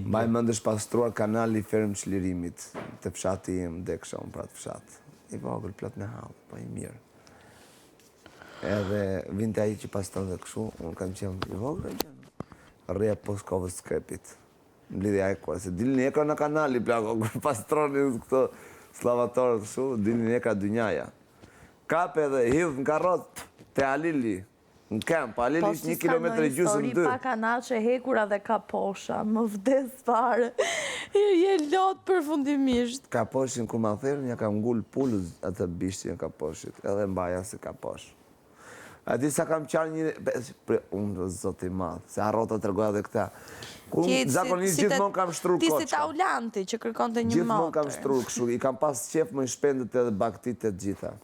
Mbaj mëndësh pastruar kanali Ferm Çlirimit, të fshati im, dekësha unë pra të fshat. I vogël, plot me hallë, po i mirë. Edhe vinte ai që pastron dhe kështu, unë kam qenë i vogël, rrja post kovës skrepit. Mblidhi ai kur se dilni ekra në kanali, plako, kur pastroni këto slavatorët kështu, dilni ekra dynjaja. Kap edhe hidh në karrot te Alili. Në kamp, Alili ishtë 1 kilometër e gjysmë 2. Po si pa kanache hekura dhe kaposha, më vdes fare. Je lot përfundimisht. Kaposhin ku ma therë, një kam ngull pulës atë bishtin e kaposhit, edhe mbaja se kaposh. A di sa kam qarë një... Unë zoti madhë, se arrota të regoja dhe këta. Zakonisht gjithmonë kam shtrur koqka. Ti si taulanti që kërkon të një motër. Gjithmonë kam shtrur kështu, i kam pas qef më i shpendet edhe baktit e gjitha.